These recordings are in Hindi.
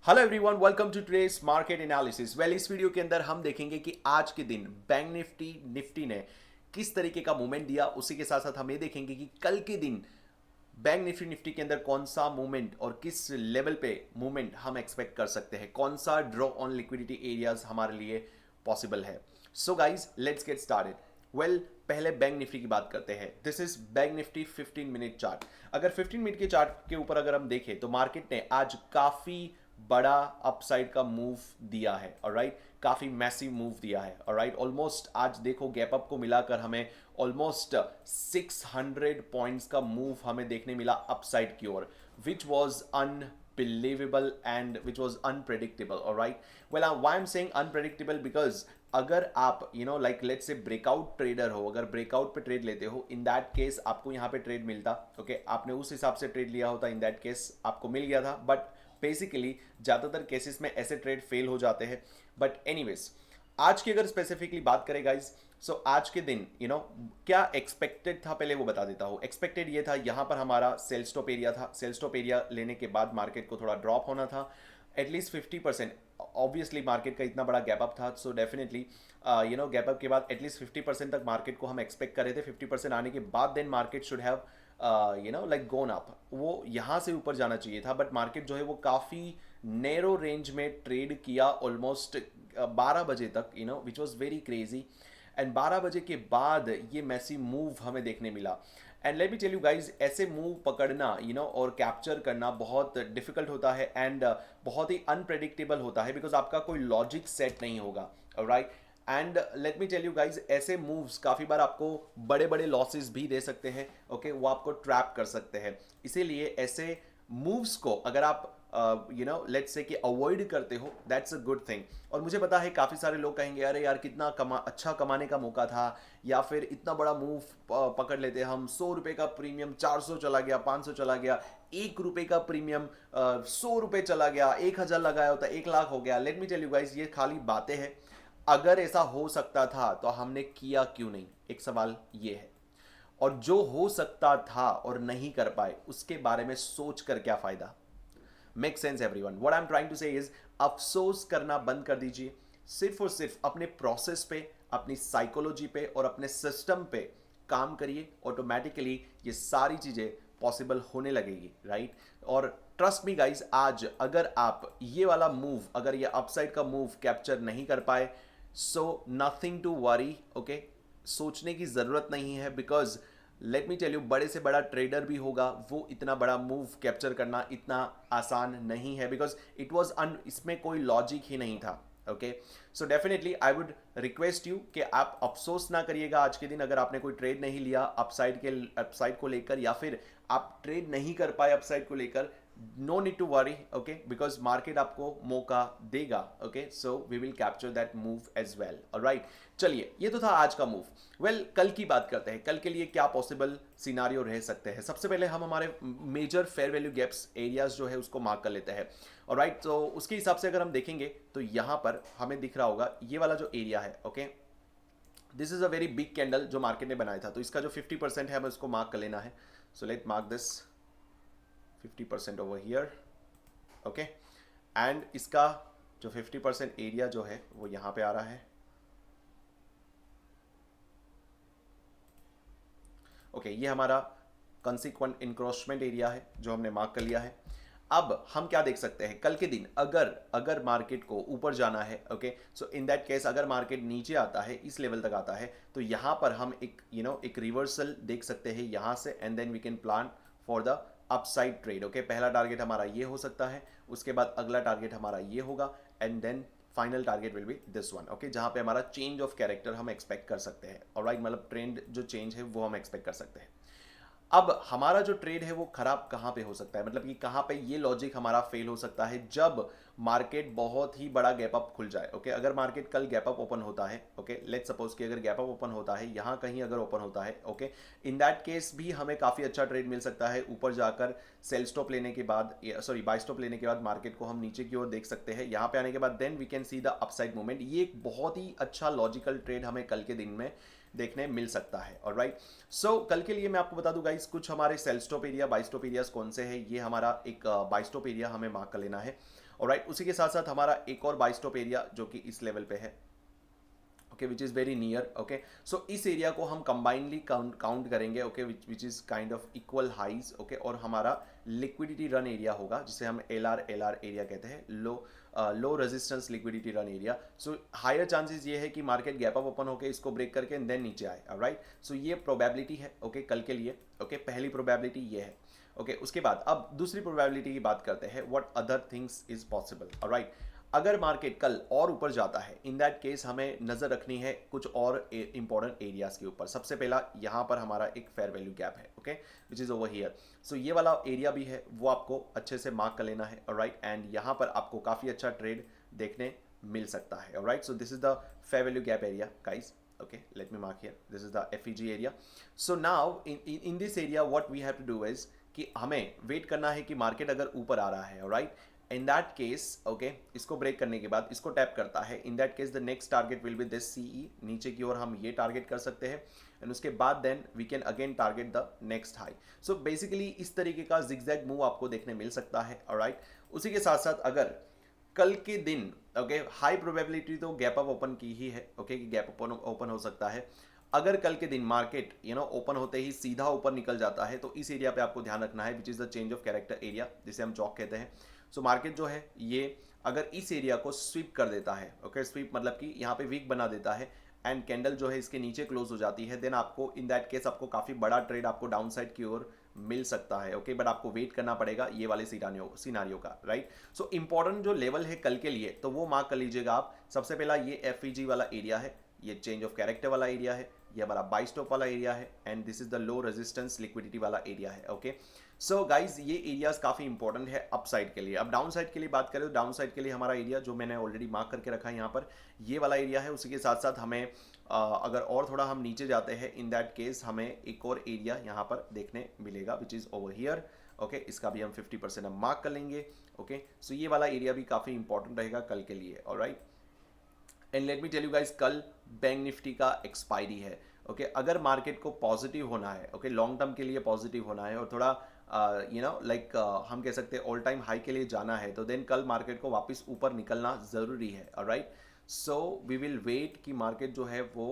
Hello everyone, welcome to today's market analysis. इस वीडियो के अंदर हम देखेंगे कि आज के दिन बैंक निफ्टी ने किस तरीके का मूवमेंट दिया। उसी के साथ साथ हम ये देखेंगे कि कल के दिन बैंक निफ्टी के अंदर कौन सा मूवमेंट और किस लेवल पे मूवमेंट हम एक्सपेक्ट कर सकते हैं, कौन सा ड्रॉ ऑन लिक्विडिटी एरियाज हमारे लिए पॉसिबल है। So guys, let's get started. पहले बैंक निफ्टी की बात करते हैं। This is bank Nifty 15 minute chart. अगर 15 मिनट के चार्ट के ऊपर अगर हम देखें तो मार्केट ने आज काफी बड़ा अपसाइड का मूव दिया है। ऑलराइट, काफी मैसिव मूव दिया है। ऑलराइट, ऑलमोस्ट आज देखो गैप अप को मिलाकर हमें ऑलमोस्ट 600 पॉइंट्स का मूव हमें देखने मिला अपसाइड की ओर, which was unbelievable and which was unpredictable. Alright, why I'm saying unpredictable because अगर आप like let's say breakout trader हो, अगर ब्रेकआउट पे ट्रेड लेते हो, इन दैट केस आपको यहाँ पे ट्रेड मिलता। ओके, आपने उस हिसाब से ट्रेड लिया होता, इन दैट केस आपको मिल गया था। बट बेसिकली ज़्यादातर केसेस में ऐसे ट्रेड फेल हो जाते हैं। बट एनीवेज, आज की अगर स्पेसिफिकली बात करें गाइज, सो आज के दिन क्या एक्सपेक्टेड था पहले वो बता देता हूँ। एक्सपेक्टेड ये था, यहाँ पर हमारा सेल स्टॉप एरिया था। सेल स्टॉप एरिया लेने के बाद मार्केट को थोड़ा ड्रॉप होना था एटलीस्ट 50%। ऑब्वियसली मार्केट का इतना बड़ा गैप अप था, सो डेफिनेटली गैप अप के बाद एटलीस्ट 50% तक मार्केट को हम एक्सपेक्ट कर रहे थे। 50% आने के बाद then market should have like gone up, वो यहाँ से ऊपर जाना चाहिए था। बट मार्केट जो है वो काफ़ी नैरो रेंज में ट्रेड किया ऑलमोस्ट 12 बजे तक, which was very crazy. And 12 बजे के बाद ये मैसी मूव हमें देखने मिला। And let me tell you guys, ऐसे मूव पकड़ना और कैप्चर करना बहुत डिफिकल्ट होता है एंड बहुत ही अनप्रेडिक्टेबल होता है, बिकॉज आपका कोई लॉजिक सेट नहीं होगा। Right, and let me tell you guys, ऐसे मूव्स काफ़ी बार आपको बड़े बड़े लॉसेस भी दे सकते हैं। ओके, वो आपको ट्रैप कर सकते हैं। इसीलिए ऐसे मूव्स को अगर आप लेट्स से कि अवॉइड करते हो, दैट्स अ गुड थिंग। और मुझे पता है काफ़ी सारे लोग कहेंगे अरे यार कितना अच्छा कमाने का मौका था, या फिर इतना बड़ा मूव पकड़ लेते हम। 100 रुपये का प्रीमियम 400 चला गया, 500 चला गया, 1 रुपये का प्रीमियम 100 रुपये चला गया, 1000 लगाया होता 1 लाख हो गया। Let me tell you guys, ये खाली बातें हैं। अगर ऐसा हो सकता था तो हमने किया क्यों नहीं, एक सवाल ये है। और जो हो सकता था और नहीं कर पाए, उसके बारे में सोच कर क्या फायदा। Make sense everyone, what I am trying to say is, अफसोस करना बंद कर दीजिए। सिर्फ और सिर्फ अपने प्रोसेस पे, अपनी साइकोलॉजी पे और अपने सिस्टम पे काम करिए। ऑटोमेटिकली ये सारी चीजें पॉसिबल होने लगेगी। राइट, और ट्रस्ट मी गाइज, आज अगर आप ये वाला मूव, अगर ये अपसाइड का मूव कैप्चर नहीं कर पाए, so nothing to worry. Okay, सोचने की जरूरत नहीं है, because let me tell you, बड़े से बड़ा ट्रेडर भी होगा, वो इतना बड़ा मूव कैप्चर करना इतना आसान नहीं है, बिकॉज इट वॉज इसमें कोई लॉजिक ही नहीं था। Okay, so definitely I would request you कि आप अफसोस ना करिएगा आज के दिन अगर आपने कोई ट्रेड नहीं लिया अपसाइड को लेकर, या फिर आप ट्रेड नहीं कर पाए अपसाइड को लेकर। No need to worry, okay, because market आपको मौका देगा। Okay, so we will capture that move as well. Alright, चलिए, ये तो था आज का मूव। कल की बात करते हैं। कल के लिए क्या पॉसिबल सिनारियो रह सकते हैं। सबसे पहले हम हमारे major fair value gaps areas जो है उसको मार्क कर लेते हैं। ऑलराइट, तो उसके हिसाब से अगर हम देखेंगे तो यहाँ पर हमें दिख रहा होगा ये वाला जो एरिया है। Okay, this is a very big candle जो मार्केट ने बनाया था, तो इसका जो 50% है हमें उसको मार्क कर लेना है। So late mark this 50% over here. Okay, and इसका जो 50% एरिया जो है वो यहाँ पे आ रहा है। ओके, ये हमारा कंसिक्वेंट इंक्रोचमेंट एरिया है जो हमने मार्क कर लिया है। अब हम क्या देख सकते हैं, कल के दिन अगर अगर मार्केट को ऊपर जाना है, okay, so in that case अगर मार्केट नीचे आता है, इस लेवल तक आता है, तो यहाँ पर हम एक एक रिवर्सल देख सकते हैं यहाँ से, and then we can plan for the upside trade. Okay, पहला टारगेट हमारा ये हो सकता है, उसके बाद अगला टारगेट हमारा ये होगा, and then final target will be this one. Okay, जहाँ पे हमारा चेंज ऑफ कैरेक्टर हम एक्सपेक्ट कर सकते हैं। ऑलराइट, मतलब ट्रेंड जो चेंज है वो हम एक्सपेक्ट कर सकते हैं। अब हमारा जो ट्रेड है वो खराब कहाँ पे हो सकता है, मतलब कि कहाँ पे ये लॉजिक हमारा फेल हो सकता है, जब मार्केट बहुत ही बड़ा गैप अप खुल जाए। ओके, अगर मार्केट कल गैप अप ओपन होता है, ओके, लेट्स सपोज कि अगर गैप अप ओपन होता है यहाँ कहीं अगर ओपन होता है, ओके, इन दैट केस भी हमें काफ़ी अच्छा ट्रेड मिल सकता है। ऊपर जाकर सेल स्टॉप लेने के बाद, सॉरी बाय स्टॉप लेने के बाद मार्केट को हम नीचे की ओर देख सकते हैं। यहाँ पे आने के बाद then we can see the upside movement. ये एक बहुत ही अच्छा लॉजिकल ट्रेड हमें कल के दिन में देखने मिल सकता है। ऑलराइट, सो कल के लिए मैं आपको बता दूं गाइस, कुछ हमारे sell stop area, buy stop areas कौन से हैं। ये हमारा एक बाई स्टॉप एरिया हमें मार्क कर लेना है। ऑलराइट, उसी के साथ साथ हमारा एक और बाई स्टॉप एरिया जो कि इस लेवल पे है, okay, which is very near. Okay, so इस एरिया को हम कंबाइनली काउंट करेंगे, okay, which is kind of equal highs, okay, और हमारा लिक्विडिटी रन एरिया होगा जिसे हम एल आर एरिया कहते हैं, low resistance liquidity run area. So higher chances ये है कि मार्केट गैप अप ओपन होकर इसको ब्रेक करके देन नीचे आए। राइट, सो ये प्रोबेबिलिटी है, ओके, कल के लिए। ओके, पहली प्रोबेबिलिटी ये है। ओके, उसके बाद अब दूसरी प्रोबेबिलिटी की बात करते हैं, what other things is possible. Right, अगर मार्केट कल और ऊपर जाता है, इन दैट केस हमें नजर रखनी है कुछ और इंपॉर्टेंट एरियाज के ऊपर। सबसे पहला यहाँ पर हमारा एक फेयर वैल्यू गैप है, okay, which is over here. So ये वाला एरिया भी है, वो आपको अच्छे से मार्क कर लेना है। ऑलराइट, एंड यहाँ पर आपको काफी अच्छा ट्रेड देखने मिल सकता है। Alright, so this is the fair value gap area guys. Okay, let me mark here, this is the FEG area. So now in this area what we have to do is कि हमें वेट करना है कि मार्केट अगर ऊपर आ रहा है। Right, in that case, okay, इसको ब्रेक करने के बाद इसको टैप करता है, in that case the next target will be this CE, नीचे की ओर हम ये टारगेट कर सकते हैं, एंड उसके बाद then we can again target the next high. So basically इस तरीके का जिगजैग मूव आपको देखने मिल सकता है। ऑलराइट, उसी के साथ साथ अगर कल के दिन, ओके, हाई प्रोबेबिलिटी तो गैप अप ओपन की ही है, ओके, कि गैप ओपन हो सकता है। अगर कल के दिन मार्केट ओपन होते ही सीधा ऊपर निकल जाता है तो इस एरिया पे आपको ध्यान रखना है, which is the change of character area, जिसे हम चौक कहते हैं। सो मार्केट जो है ये अगर इस एरिया को स्वीप कर देता है, ओके, स्वीप मतलब कि यहाँ पे वीक बना देता है, एंड कैंडल जो है इसके नीचे क्लोज हो जाती है, देन आपको इन दैट केस आपको काफी बड़ा ट्रेड आपको डाउन साइड की ओर मिल सकता है। ओके, बट आपको वेट करना पड़ेगा ये वाले सिनारियो का। राइट, सो इंपॉर्टेंट जो लेवल है कल के लिए तो वो मार्क कर लीजिएगा आप। सबसे पहला ये FEG वाला एरिया है, ये चेंज ऑफ कैरेक्टर वाला एरिया है, ये हमारा बाई स्टॉप वाला एरिया है, and this is the low resistance liquidity वाला एरिया है। ओके, सो गाइज ये एरियाज काफी इंपॉर्टेंट है अप साइड के लिए। अब डाउन साइड के लिए बात करें तो डाउन साइड के लिए हमारा एरिया जो मैंने ऑलरेडी मार्क करके रखा है यहाँ पर, ये वाला एरिया है। उसी के साथ साथ हमें अगर और थोड़ा हम नीचे जाते हैं, इन दैट केस हमें एक और एरिया यहाँ पर देखने मिलेगा, विच इज ओवर हियर। ओके, इसका भी हम 50% हम मार्क कर लेंगे। ओके, सो ये वाला एरिया भी काफी इंपॉर्टेंट रहेगा कल के लिए। Alright, and let me tell you guys, कल बैंक निफ्टी का एक्सपायरी है। ओके, अगर मार्केट को पॉजिटिव होना है, ओके, लॉन्ग टर्म के लिए पॉजिटिव होना है और थोड़ा लाइक हम कह सकते हैं ऑल टाइम हाई के लिए जाना है, तो देन कल मार्केट को वापस ऊपर निकलना ज़रूरी है। Alright, so we will wait कि मार्केट जो है वो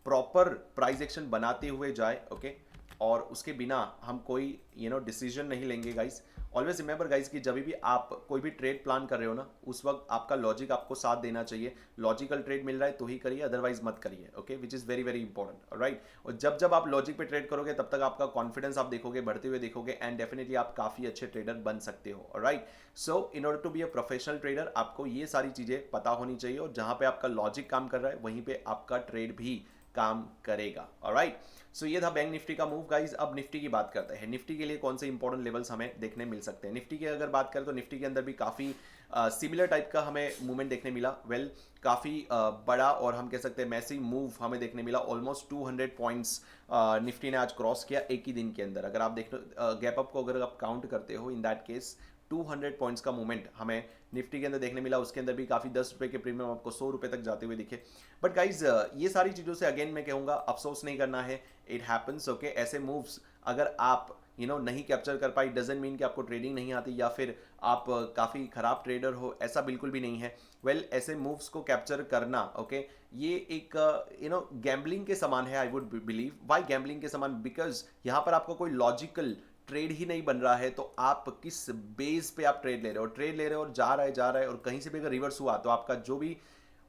प्रॉपर प्राइस एक्शन बनाते हुए जाए। ओके, और उसके बिना हम कोई डिसीजन नहीं लेंगे गाइस। ऑलवेज रिमेंबर गाइस कि जब भी आप कोई भी ट्रेड प्लान कर रहे हो ना, उस वक्त आपका लॉजिक आपको साथ देना चाहिए। लॉजिकल ट्रेड मिल रहा है तो ही करिए, अदरवाइज मत करिए। Okay, which is very very important. Right, और जब जब आप लॉजिक पे ट्रेड करोगे तब तक आपका कॉन्फिडेंस आप देखोगे बढ़ते हुए देखोगे, एंड डेफिनेटली आप काफ़ी अच्छे ट्रेडर बन सकते हो। Right, so in order to be a professional trader आपको ये सारी चीज़ें पता होनी चाहिए, और जहाँ पे आपका लॉजिक काम कर रहा है वहीं पे आपका ट्रेड भी काम करेगा। ऑलराइट, सो ये था बैंक निफ्टी का मूव गाइज। अब निफ्टी की बात करते हैं, निफ्टी के लिए कौन से इंपॉर्टेंट लेवल्स हमें देखने मिल सकते हैं। निफ्टी की अगर बात करें तो निफ्टी के अंदर भी काफ़ी सिमिलर टाइप का हमें मूवमेंट देखने मिला। वेल, काफ़ी बड़ा और हम कह सकते हैं मैसिव मूव हमें देखने मिला। ऑलमोस्ट 200 पॉइंट्स निफ्टी ने आज क्रॉस किया एक ही दिन के अंदर। अगर आप देख गैप अप को अगर आप काउंट करते हो, इन दैट केस 200 पॉइंट्स का मूवमेंट हमें निफ्टी के अंदर देखने मिला। उसके अंदर भी काफ़ी 10 रुपये के प्रीमियम आपको 100 रुपये तक जाते हुए दिखे। बट गाइज ये सारी चीज़ों से अगेन मैं कहूँगा अफसोस नहीं करना है, इट हैपन्स। ओके, ऐसे मूव्स अगर आप नहीं कैप्चर कर पाई डजेंट मीन कि आपको ट्रेडिंग नहीं आती या फिर आप काफ़ी ख़राब ट्रेडर हो, ऐसा बिल्कुल भी नहीं है। वेल, ऐसे मूव्स को कैप्चर करना, ओके, ये एक गैम्बलिंग के समान है। I would believe why gambling के समान, बिकॉज यहाँ पर आपका कोई लॉजिकल ट्रेड ही नहीं बन रहा है, तो आप किस बेस पे आप ट्रेड ले रहे हो, और जा रहा है और कहीं से भी अगर रिवर्स हुआ तो आपका जो भी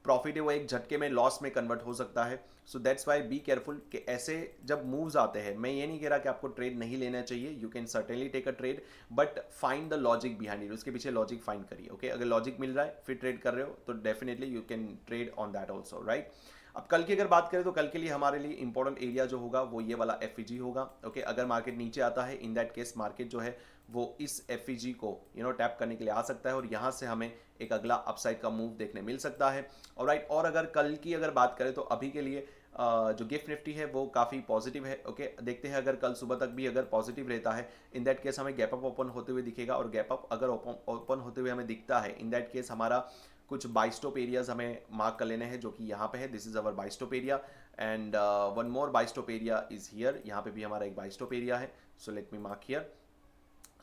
प्रॉफिट है वो एक झटके में लॉस में कन्वर्ट हो सकता है। So that's why be careful कि ऐसे जब मूव्स आते हैं, मैं ये नहीं कह रहा कि आपको ट्रेड नहीं लेना चाहिए, you can certainly take a trade, but find the logic behind it, उसके पीछे लॉजिक फाइंड करिए। ओके, अगर लॉजिक मिल रहा है फिर ट्रेड कर रहे हो तो definitely you can trade on that also. Right, अब कल की अगर बात करें तो कल के लिए हमारे लिए इंपॉर्टेंट एरिया जो होगा वो ये वाला FEG होगा। ओके, अगर मार्केट नीचे आता है, इन दैट केस मार्केट जो है वो इस FEG को टैप करने के लिए आ सकता है, और यहाँ से हमें एक अगला अपसाइड का मूव देखने मिल सकता है। ऑलराइट, और अगर कल की अगर बात करें तो अभी के लिए जो गिफ्ट निफ्टी है वो काफ़ी पॉजिटिव है। ओके, देखते हैं अगर कल सुबह तक भी अगर पॉजिटिव रहता है, इन दैट केस हमें गैप अप ओपन होते हुए दिखेगा, और गैप अप अगर ओपन होते हुए हमें दिखता है, इन दैट केस हमारा कुछ बाई स्टॉप एरियाज हमें मार्क कर लेने हैं जो कि यहाँ पे है. This is our buy stop area and one more buy stop area is here. यहाँ पे भी हमारा एक बाई स्टॉप एरिया है. So let me mark here.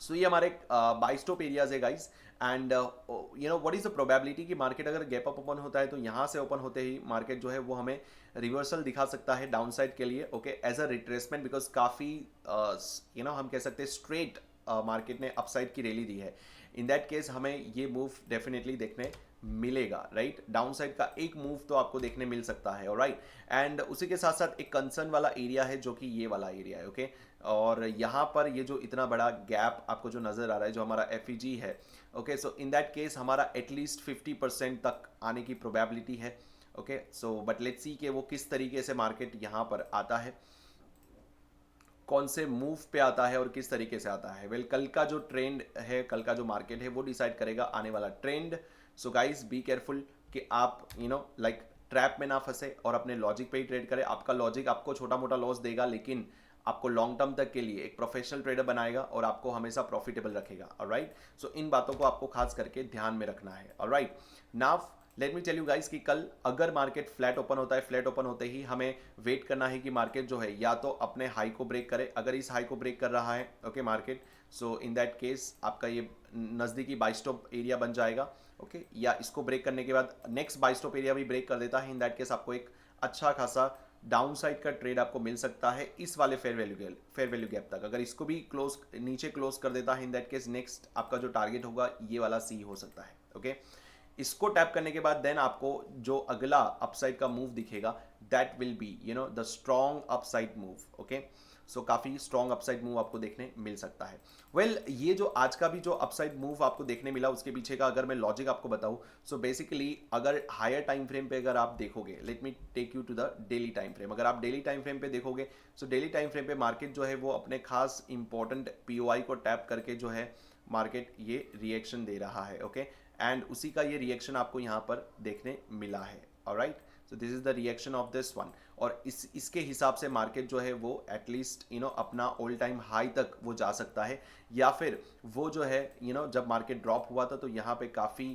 So ये हमारे बाई स्टॉप एरियाज है guys. And you know what is the probability कि मार्केट अगर गैप अप ओपन होता है तो यहाँ से ओपन होते ही मार्केट जो है वो हमें रिवर्सल दिखा सकता है डाउन साइड के लिए. Okay, as a retracement, because काफ़ी यू नो हम कह सकते हैं स्ट्रेट मार्केट ने अपसाइड की रैली दी है. इन दैट केस हमें ये मूव डेफिनेटली देखने मिलेगा, राइट. डाउन साइड का एक मूव तो आपको देखने मिल सकता है, राइट. एंड उसी के साथ साथ एक कंसर्न वाला एरिया है जो कि ये वाला एरिया है. ओके, और यहाँ पर ये जो इतना बड़ा गैप आपको जो नज़र आ रहा है जो हमारा एफईजी है. Okay, so in that case हमारा एटलीस्ट 50% तक आने की प्रोबेबिलिटी है. Okay, so but let's see कि वो किस तरीके से मार्केट यहाँ पर आता है, कौन से मूव पे आता है और किस तरीके से आता है. वेल, कल का जो ट्रेंड है, कल का जो मार्केट है वो डिसाइड करेगा आने वाला trend. So guys be careful कि आप यू नो लाइक ट्रैप में ना फंसे और अपने लॉजिक पे ही ट्रेड करें. आपका लॉजिक आपको छोटा मोटा लॉस देगा लेकिन आपको लॉन्ग टर्म तक के लिए एक प्रोफेशनल ट्रेडर बनाएगा और आपको हमेशा प्रॉफिटेबल रखेगा. ऑलराइट, सो इन बातों को आपको खास करके ध्यान में रखना है. Alright, now let me tell you guys कि कल अगर मार्केट फ्लैट ओपन होता है, फ्लैट ओपन होते ही हमें वेट करना है कि मार्केट जो है या तो अपने हाई को ब्रेक करे. अगर इस हाई को ब्रेक कर रहा है okay market, so in that case आपका ये नज़दीकी बाई स्टॉप एरिया बन जाएगा. ओके, या इसको ब्रेक करने के बाद नेक्स्ट बाई स्टॉप एरिया भी ब्रेक कर देता है. इन दैट केस आपको एक अच्छा खासा डाउन साइड का ट्रेड आपको मिल सकता है इस वाले फेयर वैल्यू गैप तक. अगर इसको भी क्लोज नीचे क्लोज कर देता है इन दैट केस नेक्स्ट आपका जो टारगेट होगा ये वाला सी हो सकता है. ओके, इसको टैप करने के बाद देन आपको जो अगला अपसाइड का मूव दिखेगा that will be you know the strong upside move. Okay, so काफ़ी स्ट्रॉन्ग अपसाइड मूव आपको देखने मिल सकता है. वेल, ये जो आज का भी जो अपसाइड मूव आपको देखने मिला उसके पीछे का अगर मैं लॉजिक आपको बताऊं, सो बेसिकली अगर हायर टाइम फ्रेम पे अगर आप देखोगे, let me take you to the daily time frame. अगर आप डेली टाइम फ्रेम पे देखोगे, सो डेली टाइम फ्रेम पे मार्केट जो है वो अपने खास इंपॉर्टेंट पीओआई को टैप करके जो है मार्केट ये रिएक्शन दे रहा है. ओके, एंड उसी का ये रिएक्शन आपको यहाँ पर देखने मिला है. Alright, so this is the reaction of this one. और इसके हिसाब से मार्केट जो है वो एटलीस्ट यू नो अपना ऑल टाइम हाई तक वो जा सकता है, या फिर वो जो है यू नो जब मार्केट ड्रॉप हुआ था तो यहाँ पे काफ़ी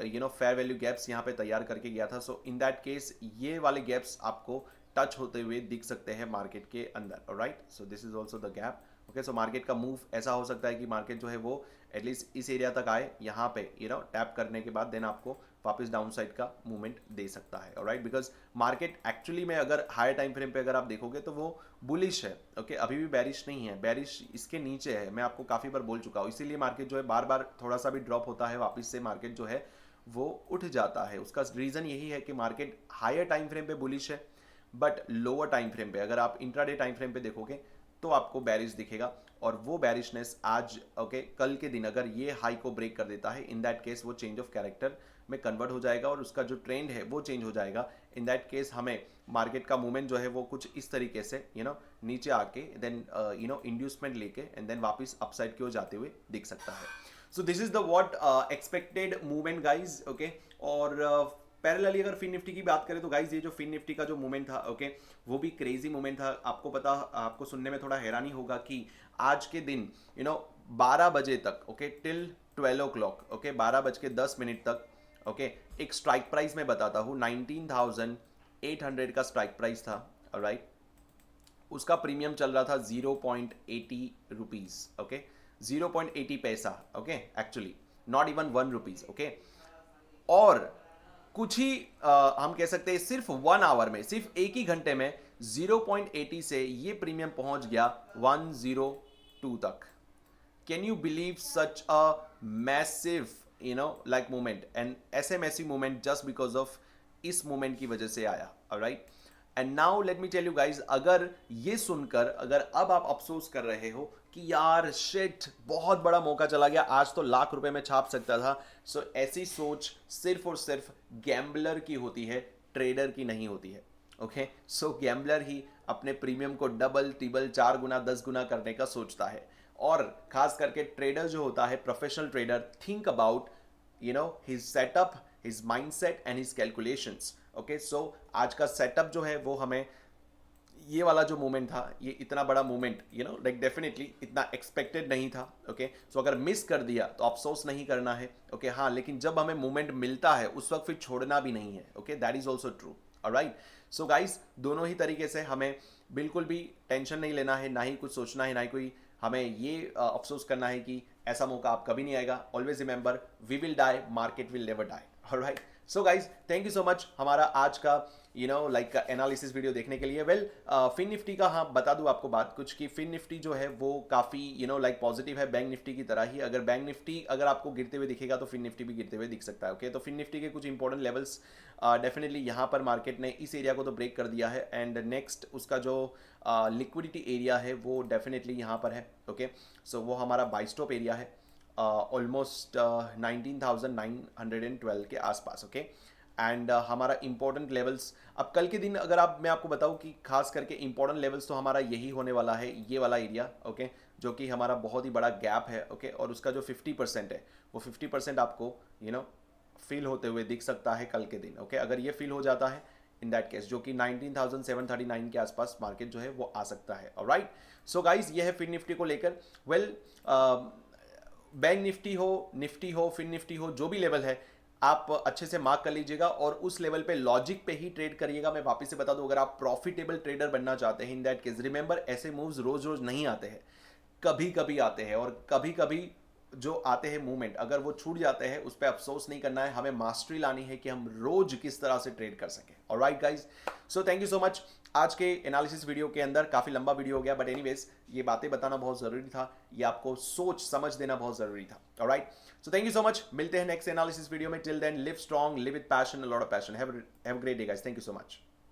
you no fair value gaps यहाँ पे तैयार करके गया था. सो इन दैट केस ये वाले गैप्स आपको टच होते हुए दिख सकते हैं मार्केट के अंदर. Alright, so this is also the gap. Okay, so market का मूव ऐसा हो सकता है कि मार्केट जो है वो एटलीस्ट इस एरिया तक आए, यहाँ पे यू नो टैप करने के बाद देन आपको वापस डाउन साइड का मूवमेंट दे सकता है. ऑलराइट, बिकॉज मार्केट एक्चुअली में अगर हायर टाइम फ्रेम पे अगर आप देखोगे तो वो बुलिश है. ओके, अभी भी बैरिश नहीं है, बैरिश इसके नीचे है. मैं आपको काफ़ी बार बोल चुका हूँ, इसीलिए मार्केट जो है बार बार थोड़ा सा भी ड्रॉप होता है वापस से मार्केट जो है वो उठ जाता है. उसका रीज़न यही है कि मार्केट हायर टाइम फ्रेम पे बुलिश है बट लोअर टाइम फ्रेम पे अगर आप इंट्राडे टाइम फ्रेम पे देखोगे तो आपको बैरिश दिखेगा. और वो बैरिशनेस आज ओके कल के दिन अगर ये हाई को ब्रेक कर देता है इन दैट केस वो चेंज ऑफ कैरेक्टर में कन्वर्ट हो जाएगा और उसका जो ट्रेंड है वो चेंज हो जाएगा. इन दैट केस हमें मार्केट का मूवमेंट जो है वो कुछ इस तरीके से यू नो नीचे आके देन यू नो इंड्यूसमेंट लेके एंड देन वापस अपसाइड की ओर जाते हुए दिख सकता है. So this is the what expected movement guys. Okay, और पैरेलली अगर फिन निफ्टी की बात करें तो गाइज ये जो फिन निफ्टी का जो मूवमेंट था ओके वो भी क्रेजी मूवमेंट था. आपको पता, आपको सुनने में थोड़ा हैरानी होगा कि आज के दिन यू नो 12 बजे तक ओके टिल 12 o'clock ओके 12:10 तक ओके एक स्ट्राइक प्राइस मैं बताता हूँ 19,800 का स्ट्राइक प्राइस था. राइट, उसका प्रीमियम चल रहा था 0.80 रुपीज़. ओके, 0.80 पैसा. Okay, actually not even 1 rupees. Okay, और कुछ ही हम कह सकते हैं सिर्फ 1 आवर में, सिर्फ एक ही घंटे में 0.80 से ये प्रीमियम पहुंच गया 102 तक. Can you believe such a massive you know like movement, and ऐसे massive movement just because of इस मूवमेंट की वजह से आया. Alright, and now let me tell you guys, अगर ये सुनकर अगर अब आप अफसोस कर रहे हो कि यार शिट बहुत बड़ा मौका चला गया, आज तो लाख रुपए में छाप सकता था, सो ऐसी सोच सिर्फ और सिर्फ गैम्बलर की होती है, ट्रेडर की नहीं होती है. ओके, सो गैम्बलर ही अपने प्रीमियम को डबल ट्रिबल 4 गुना 10 गुना करने का सोचता है. और खास करके ट्रेडर जो होता है, professional trader, think about you know his setup, his mindset and his calculations. Okay, so आज का सेटअप जो है वो हमें ये वाला जो मूवमेंट था, ये इतना बड़ा मूवमेंट लाइक डेफिनेटली इतना एक्सपेक्टेड नहीं था। ओके सो अगर मिस कर दिया तो अफसोस नहीं करना है। ओके हाँ, लेकिन जब हमें मूवमेंट मिलता है उस वक्त फिर छोड़ना भी नहीं है। Okay that is also true. Alright so guys, दोनों ही तरीके से हमें बिल्कुल भी टेंशन नहीं लेना है, ना ही कुछ सोचना है, ना ही कोई हमें ये अफसोस करना है कि ऐसा मौका आप कभी नहीं आएगा। Always remember, we will die, market will never die. Alright so guys, thank you so much हमारा आज का लाइक एनालिसिस वीडियो देखने के लिए। वेल फिन निफ्टी का हाँ बता दूं आपको बात कुछ कि फिन निफ्टी जो है वो काफ़ी लाइक पॉजिटिव है बैंक निफ्टी की तरह ही। अगर बैंक निफ्टी अगर आपको गिरते हुए दिखेगा तो फिन निफ्टी भी गिरते हुए दिख सकता है। ओके तो फिन निफ्टी के कुछ इंपॉर्टेंट लेवल्स डेफिनेटली यहाँ पर मार्केट ने इस एरिया को तो ब्रेक कर दिया है, एंड नेक्स्ट उसका जो लिक्विडिटी एरिया है वो डेफिनेटली यहाँ पर है। ओके सो वो हमारा बाई स्टॉप एरिया है ऑलमोस्ट 19,912 के आसपास। ओके एंड हमारा इंपॉर्टेंट लेवल्स अब कल के दिन अगर मैं आपको बताऊं कि खास करके इंपॉर्टेंट लेवल्स तो हमारा यही होने वाला है, ये वाला एरिया। ओके जो कि हमारा बहुत ही बड़ा गैप है। ओके और उसका जो 50% है वो 50% आपको फील होते हुए दिख सकता है कल के दिन। ओके अगर ये फील हो जाता है इन दैट केस, जो कि 19,739 के आसपास मार्केट जो है वो आ सकता है। ऑलराइट सो गाइस, ये है फिन निफ्टी को लेकर। वेल बैंक निफ्टी हो फिन निफ्टी हो, जो भी लेवल है आप अच्छे से मार्क कर लीजिएगा और उस लेवल पे लॉजिक पे ही ट्रेड करिएगा। मैं वापस से बता दूं, अगर आप प्रॉफिटेबल ट्रेडर बनना चाहते हैं इन दैट केस रिमेंबर, ऐसे मूव्स रोज रोज नहीं आते हैं, कभी कभी आते हैं, और कभी कभी जो आते हैं मूवमेंट अगर वो छूट जाते हैं उस पर अफसोस नहीं करना है, हमें मास्टरी लानी है कि हम रोज किस तरह से ट्रेड कर सकें। Alright guys, so thank you so much. आज के एनालिसिस वीडियो के अंदर काफी लंबा वीडियो हो गया, बट एनीवेज ये बातें बताना बहुत जरूरी था, ये आपको सोच समझ देना बहुत जरूरी था। Alright so thank you so much, मिलते हैं नेक्स्ट एनालिसिस वीडियो में। Till then live strong, live with passion, a lot of passion. Have a great day guys, thank you so much.